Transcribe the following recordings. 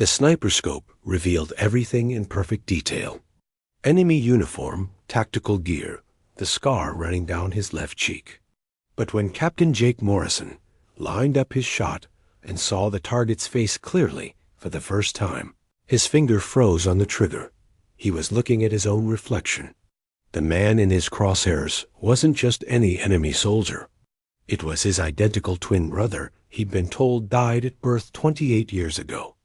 The sniper scope revealed everything in perfect detail. Enemy uniform, tactical gear, the scar running down his left cheek. But when Captain Jake Morrison lined up his shot and saw the target's face clearly for the first time, his finger froze on the trigger. He was looking at his own reflection. The man in his crosshairs wasn't just any enemy soldier. It was his identical twin brother he'd been told died at birth 28 years ago.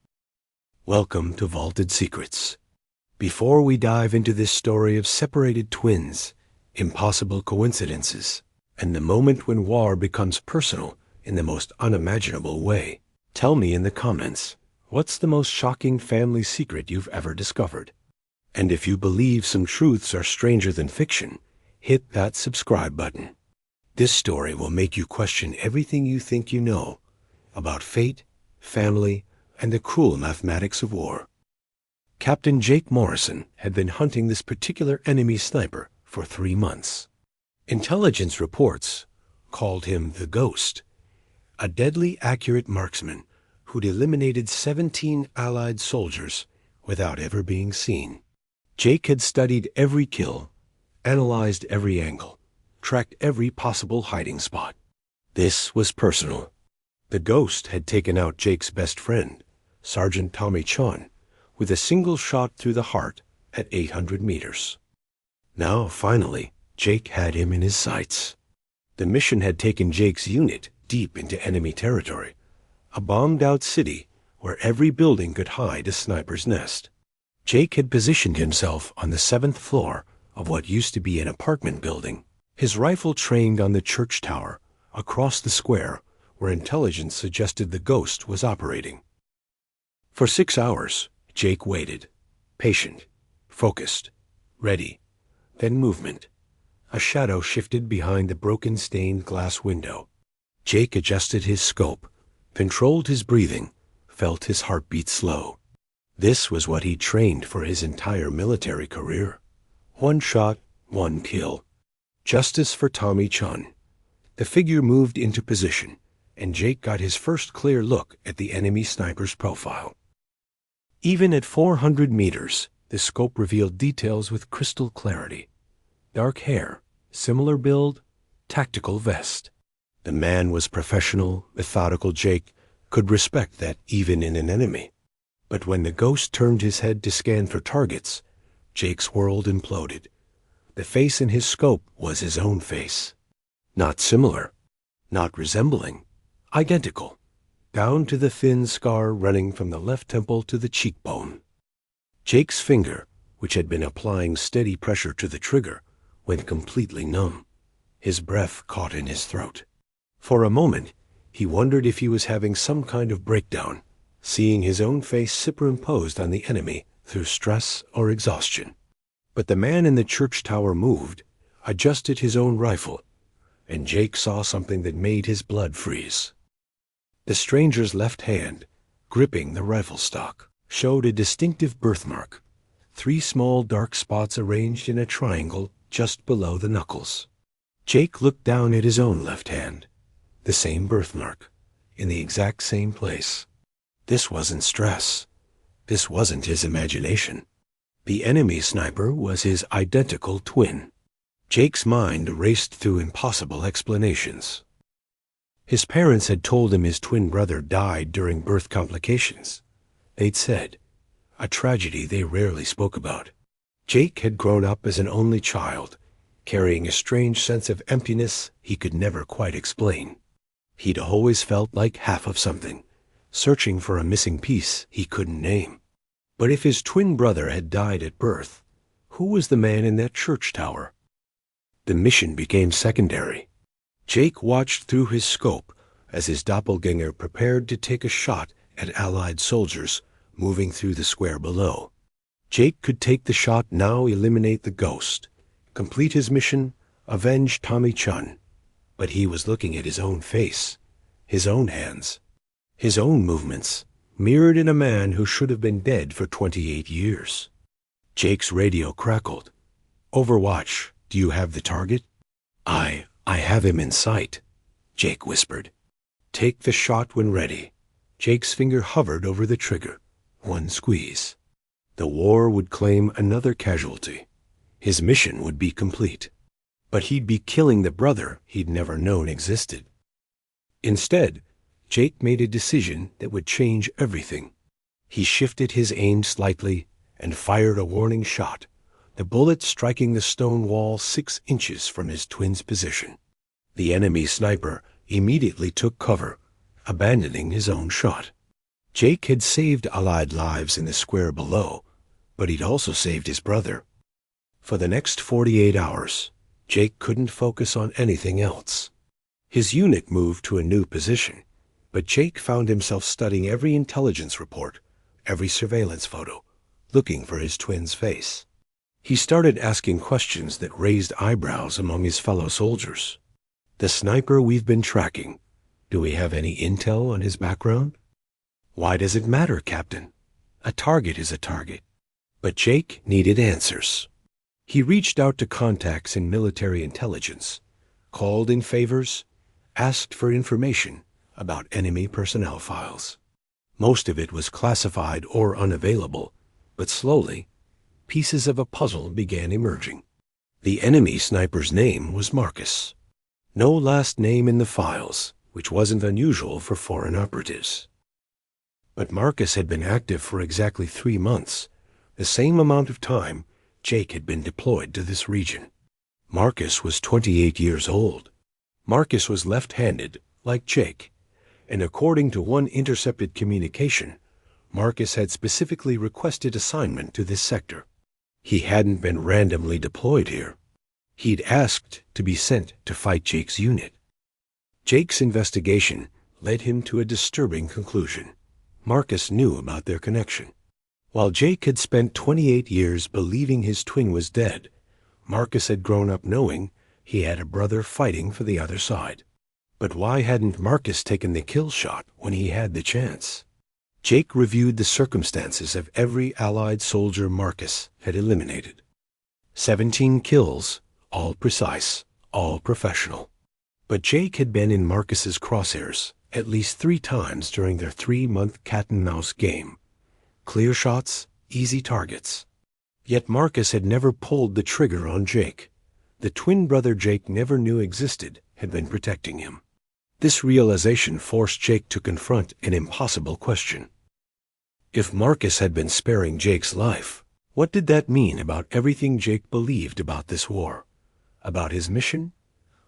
Welcome to Vaulted Secrets. Before we dive into this story of separated twins, impossible coincidences, and the moment when war becomes personal in the most unimaginable way, tell me in the comments, what's the most shocking family secret you've ever discovered? And if you believe some truths are stranger than fiction, hit that subscribe button. This story will make you question everything you think you know about fate, family, and the cruel mathematics of war. Captain Jake Morrison had been hunting this particular enemy sniper for 3 months. Intelligence reports called him the Ghost, a deadly accurate marksman who'd eliminated 17 Allied soldiers without ever being seen. Jake had studied every kill, analyzed every angle, tracked every possible hiding spot. This was personal. The Ghost had taken out Jake's best friend, Sergeant Tommy Chun, with a single shot through the heart at 800 meters. Now, finally, Jake had him in his sights. The mission had taken Jake's unit deep into enemy territory, a bombed-out city where every building could hide a sniper's nest. Jake had positioned himself on the 7th floor of what used to be an apartment building, his rifle trained on the church tower across the square where intelligence suggested the Ghost was operating. For 6 hours, Jake waited, patient, focused, ready. Then movement. A shadow shifted behind the broken stained glass window. Jake adjusted his scope, controlled his breathing, felt his heartbeat slow. This was what he trained for his entire military career. 1 shot, 1 kill. Justice for Tommy Chun. The figure moved into position, and Jake got his first clear look at the enemy sniper's profile. Even at 400 meters, the scope revealed details with crystal clarity. Dark hair, similar build, tactical vest. The man was professional, methodical. Jake could respect that even in an enemy. But when the Ghost turned his head to scan for targets, Jake's world imploded. The face in his scope was his own face. Not similar, not resembling, identical, down to the thin scar running from the left temple to the cheekbone. Jake's finger, which had been applying steady pressure to the trigger, went completely numb. His breath caught in his throat. For a moment, he wondered if he was having some kind of breakdown, seeing his own face superimposed on the enemy through stress or exhaustion. But the man in the church tower moved, adjusted his own rifle, and Jake saw something that made his blood freeze. The stranger's left hand, gripping the rifle stock, showed a distinctive birthmark, 3 small dark spots arranged in a triangle just below the knuckles. Jake looked down at his own left hand, the same birthmark, in the exact same place. This wasn't stress. This wasn't his imagination. The enemy sniper was his identical twin. Jake's mind raced through impossible explanations. His parents had told him his twin brother died during birth complications. They'd said, a tragedy they rarely spoke about. Jake had grown up as an only child, carrying a strange sense of emptiness he could never quite explain. He'd always felt like half of something, searching for a missing piece he couldn't name. But if his twin brother had died at birth, who was the man in that church tower? The mission became secondary. Jake watched through his scope as his doppelganger prepared to take a shot at Allied soldiers moving through the square below. Jake could take the shot now, eliminate the Ghost, complete his mission, avenge Tommy Chun. But he was looking at his own face, his own hands, his own movements, mirrored in a man who should have been dead for 28 years. Jake's radio crackled. Overwatch, do you have the target? I have him in sight, Jake whispered. Take the shot when ready. Jake's finger hovered over the trigger. one squeeze. The war would claim another casualty. His mission would be complete. But he'd be killing the brother he'd never known existed. Instead, Jake made a decision that would change everything. He shifted his aim slightly and fired a warning shot, the bullet striking the stone wall 6 inches from his twin's position. The enemy sniper immediately took cover, abandoning his own shot. Jake had saved Allied lives in the square below, but he'd also saved his brother. For the next 48 hours, Jake couldn't focus on anything else. His unit moved to a new position, but Jake found himself studying every intelligence report, every surveillance photo, looking for his twin's face. He started asking questions that raised eyebrows among his fellow soldiers. The sniper we've been tracking, do we have any intel on his background? Why does it matter, Captain? A target is a target. But Jake needed answers. He reached out to contacts in military intelligence, called in favors, asked for information about enemy personnel files. Most of it was classified or unavailable, but slowly, pieces of a puzzle began emerging. The enemy sniper's name was Marcus. No last name in the files, which wasn't unusual for foreign operatives. But Marcus had been active for exactly 3 months, the same amount of time Jake had been deployed to this region. Marcus was 28 years old. Marcus was left-handed, like Jake, and according to one intercepted communication, Marcus had specifically requested assignment to this sector. He hadn't been randomly deployed here. He'd asked to be sent to fight Jake's unit. Jake's investigation led him to a disturbing conclusion. Marcus knew about their connection. While Jake had spent 28 years believing his twin was dead, Marcus had grown up knowing he had a brother fighting for the other side. But why hadn't Marcus taken the kill shot when he had the chance? Jake reviewed the circumstances of every Allied soldier Marcus had eliminated. 17 kills, all precise, all professional. But Jake had been in Marcus's crosshairs at least 3 times during their 3-month cat-and-mouse game. Clear shots, easy targets. Yet Marcus had never pulled the trigger on Jake. The twin brother Jake never knew existed had been protecting him. This realization forced Jake to confront an impossible question. If Marcus had been sparing Jake's life, what did that mean about everything Jake believed about this war? About his mission?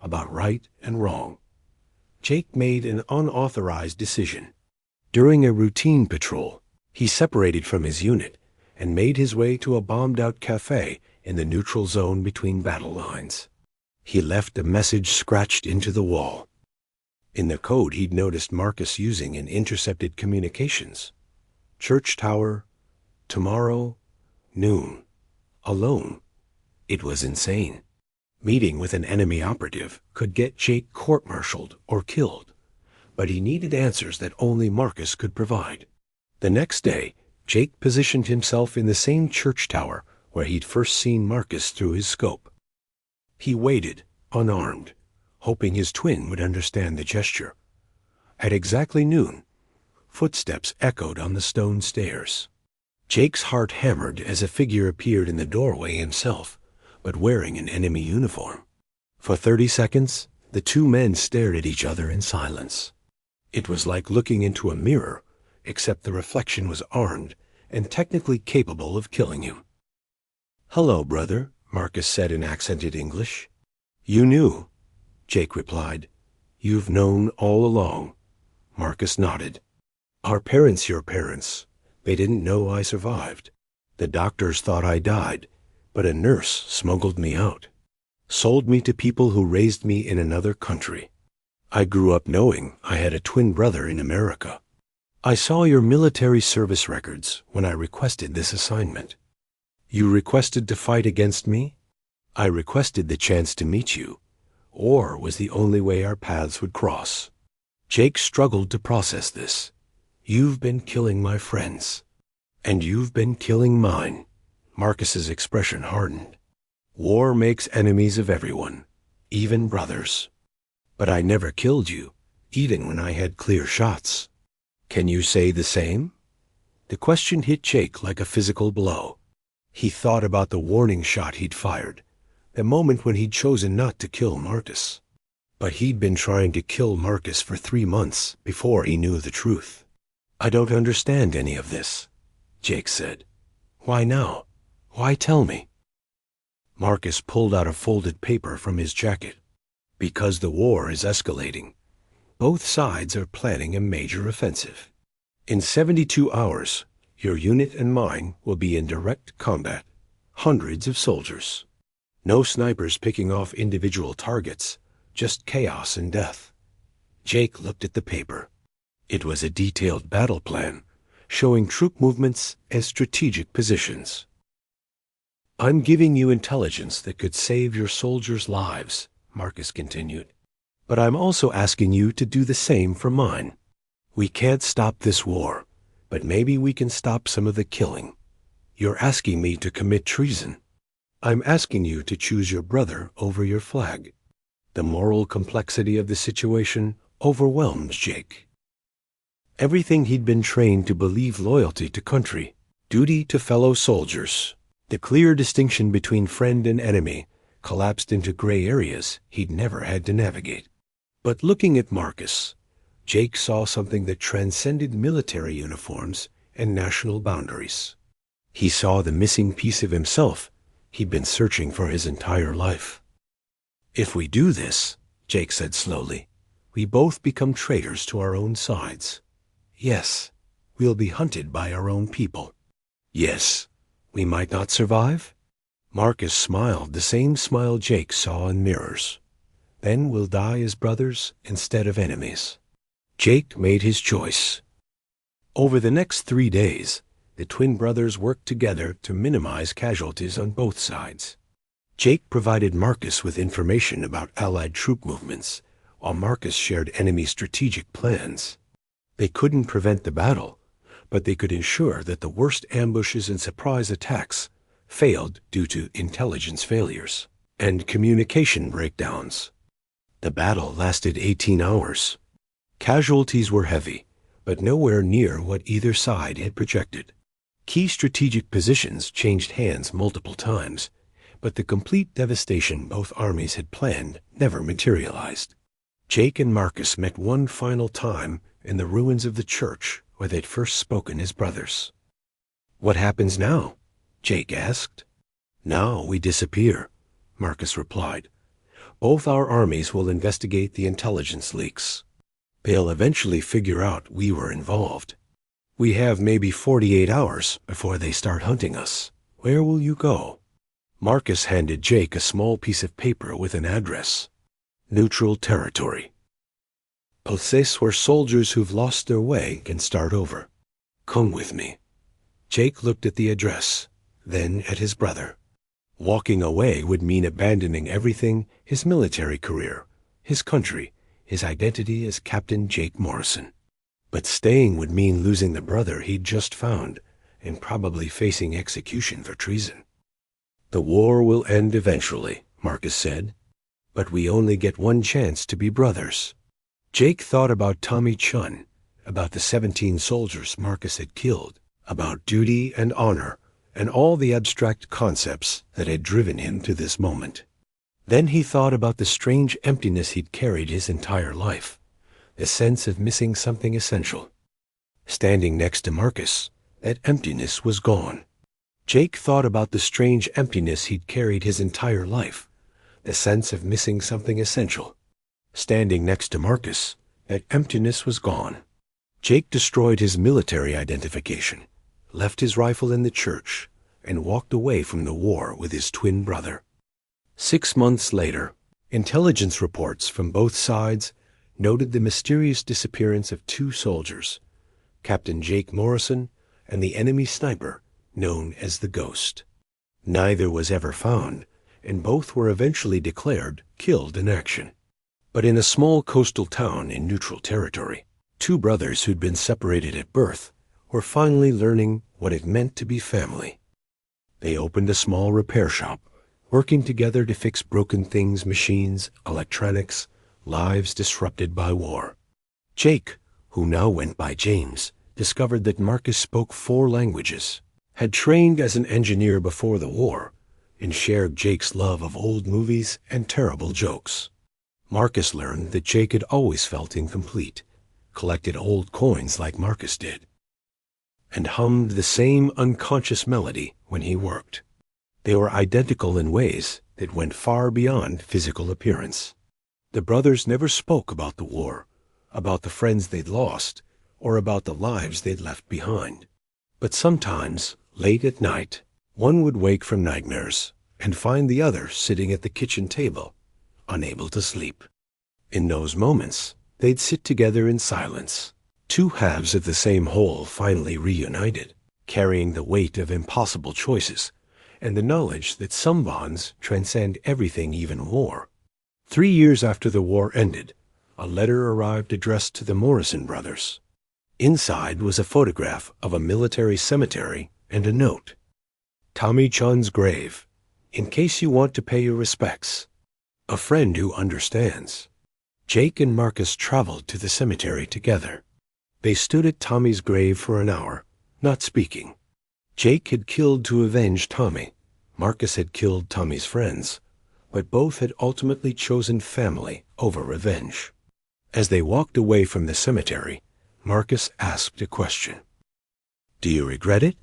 About right and wrong? Jake made an unauthorized decision. During a routine patrol, he separated from his unit and made his way to a bombed-out cafe in the neutral zone between battle lines. He left a message scratched into the wall. In the code he'd noticed Marcus using in intercepted communications. Church Tower, tomorrow, noon, alone. It was insane. Meeting with an enemy operative could get Jake court-martialed or killed, but he needed answers that only Marcus could provide. The next day, Jake positioned himself in the same church tower where he'd first seen Marcus through his scope. He waited, unarmed, hoping his twin would understand the gesture. At exactly noon, footsteps echoed on the stone stairs. Jake's heart hammered as a figure appeared in the doorway himself, but wearing an enemy uniform. For 30 seconds, the 2 men stared at each other in silence. It was like looking into a mirror, except the reflection was armed and technically capable of killing him. "Hello, brother," Marcus said in accented English. "You knew," Jake replied. "You've known all along." Marcus nodded. "Our parents your parents. They didn't know I survived. The doctors thought I died, but a nurse smuggled me out. Sold me to people who raised me in another country. I grew up knowing I had a twin brother in America. I saw your military service records when I requested this assignment. You requested to fight against me? I requested the chance to meet you, or was the only way our paths would cross." Jake struggled to process this. "You've been killing my friends, and you've been killing mine." Marcus's expression hardened. "War makes enemies of everyone, even brothers. But I never killed you, even when I had clear shots. Can you say the same?" The question hit Jake like a physical blow. He thought about the warning shot he'd fired, the moment when he'd chosen not to kill Marcus. But he'd been trying to kill Marcus for 3 months before he knew the truth. "I don't understand any of this," Jake said. "Why now? Why tell me?" Marcus pulled out a folded paper from his jacket. "Because the war is escalating. Both sides are planning a major offensive. In 72 hours, your unit and mine will be in direct combat. Hundreds of soldiers. No snipers picking off individual targets, just chaos and death." Jake looked at the paper. It was a detailed battle plan, showing troop movements as strategic positions. "I'm giving you intelligence that could save your soldiers' lives," Marcus continued. "But I'm also asking you to do the same for mine. We can't stop this war, but maybe we can stop some of the killing. You're asking me to commit treason. I'm asking you to choose your brother over your flag." The moral complexity of the situation overwhelmed Jake. Everything he'd been trained to believe: loyalty to country, duty to fellow soldiers, the clear distinction between friend and enemy, collapsed into gray areas he'd never had to navigate. But looking at Marcus, Jake saw something that transcended military uniforms and national boundaries. He saw the missing piece of himself he'd been searching for his entire life. "If we do this," Jake said slowly, "we both become traitors to our own sides. Yes, we'll be hunted by our own people. Yes, we might not survive." Marcus smiled the same smile Jake saw in mirrors. "Then we'll die as brothers instead of enemies." Jake made his choice. Over the next 3 days, the twin brothers worked together to minimize casualties on both sides. Jake provided Marcus with information about Allied troop movements, while Marcus shared enemy strategic plans. They couldn't prevent the battle, but they could ensure that the worst ambushes and surprise attacks failed due to intelligence failures and communication breakdowns. The battle lasted 18 hours. Casualties were heavy, but nowhere near what either side had projected. Key strategic positions changed hands multiple times, but the complete devastation both armies had planned never materialized. Jake and Marcus met one final time in the ruins of the church where they'd first spoken as brothers. "What happens now?" Jake asked. "Now we disappear," Marcus replied. "Both our armies will investigate the intelligence leaks. They'll eventually figure out we were involved. We have maybe 48 hours before they start hunting us. Where will you go?" Marcus handed Jake a small piece of paper with an address. "Neutral territory. Places where soldiers who've lost their way can start over. Come with me." Jake looked at the address, then at his brother. Walking away would mean abandoning everything: his military career, his country, his identity as Captain Jake Morrison. But staying would mean losing the brother he'd just found and probably facing execution for treason. "The war will end eventually," Marcus said, "but we only get one chance to be brothers." Jake thought about Tommy Chun, about the 17 soldiers Marcus had killed, about duty and honor, and all the abstract concepts that had driven him to this moment. Then he thought about the strange emptiness he'd carried his entire life, the sense of missing something essential. Standing next to Marcus, that emptiness was gone. Jake thought about the strange emptiness he'd carried his entire life, the sense of missing something essential. Standing next to Marcus, that emptiness was gone. Jake destroyed his military identification, left his rifle in the church, and walked away from the war with his twin brother. 6 months later, intelligence reports from both sides noted the mysterious disappearance of 2 soldiers, Captain Jake Morrison and the enemy sniper known as the Ghost. Neither was ever found, and both were eventually declared killed in action. But in a small coastal town in neutral territory, 2 brothers who'd been separated at birth were finally learning what it meant to be family. They opened a small repair shop, working together to fix broken things: machines, electronics, lives disrupted by war. Jake, who now went by James, discovered that Marcus spoke 4 languages, had trained as an engineer before the war, and shared Jake's love of old movies and terrible jokes. Marcus learned that Jake had always felt incomplete, collected old coins like Marcus did, and hummed the same unconscious melody when he worked. They were identical in ways that went far beyond physical appearance. The brothers never spoke about the war, about the friends they'd lost, or about the lives they'd left behind. But sometimes, late at night, one would wake from nightmares and find the other sitting at the kitchen table, unable to sleep. In those moments, they'd sit together in silence, 2 halves of the same whole finally reunited, carrying the weight of impossible choices and the knowledge that some bonds transcend everything, even war. 3 years after the war ended, a letter arrived addressed to the Morrison brothers. Inside was a photograph of a military cemetery and a note. Tommy Chun's grave, in case you want to pay your respects. A friend who understands. Jake and Marcus traveled to the cemetery together. They stood at Tommy's grave for an hour, not speaking. Jake had killed to avenge Tommy. Marcus had killed Tommy's friends, but both had ultimately chosen family over revenge. As they walked away from the cemetery, Marcus asked a question. "Do you regret it?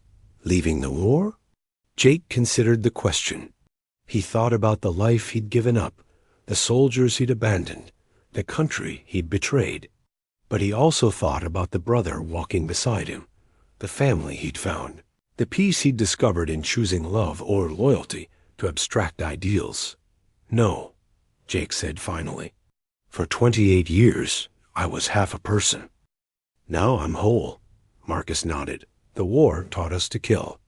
Leaving the war?" Jake considered the question. He thought about the life he'd given up, the soldiers he'd abandoned, the country he'd betrayed. But he also thought about the brother walking beside him, the family he'd found, the peace he'd discovered in choosing love or loyalty to abstract ideals. "No," Jake said finally. "For 28 years, I was half a person. Now I'm whole." Marcus nodded. "The war taught us to kill.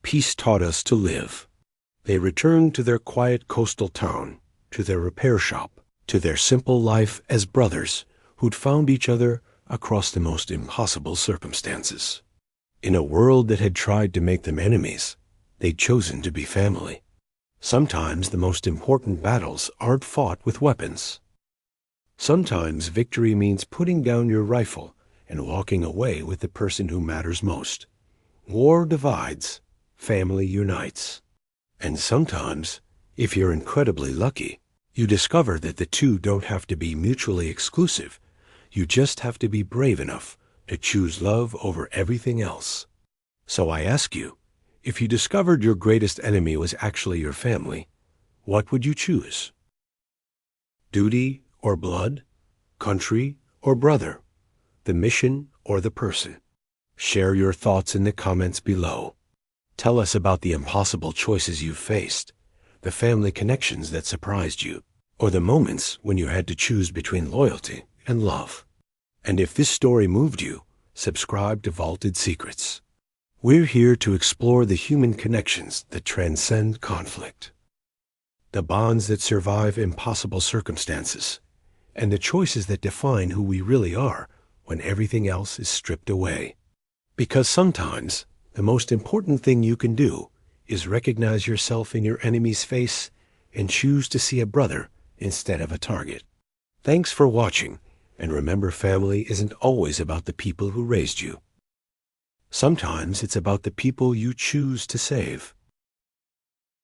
Peace taught us to live." They returned to their quiet coastal town, to their repair shop, to their simple life as brothers who'd found each other across the most impossible circumstances. In a world that had tried to make them enemies, they'd chosen to be family. Sometimes the most important battles aren't fought with weapons. Sometimes victory means putting down your rifle and walking away with the person who matters most. War divides, family unites. And sometimes, if you're incredibly lucky, you discover that the two don't have to be mutually exclusive. You just have to be brave enough to choose love over everything else. So I ask you, if you discovered your greatest enemy was actually your family, what would you choose? Duty or blood? Country or brother? The mission or the person? Share your thoughts in the comments below. Tell us about the impossible choices you've faced, the family connections that surprised you, or the moments when you had to choose between loyalty and love. And if this story moved you, subscribe to Vaulted Secrets. We're here to explore the human connections that transcend conflict, the bonds that survive impossible circumstances, and the choices that define who we really are when everything else is stripped away. Because sometimes the most important thing you can do is recognize yourself in your enemy's face and choose to see a brother instead of a target. Thanks for watching, and remember, family isn't always about the people who raised you. Sometimes it's about the people you choose to save.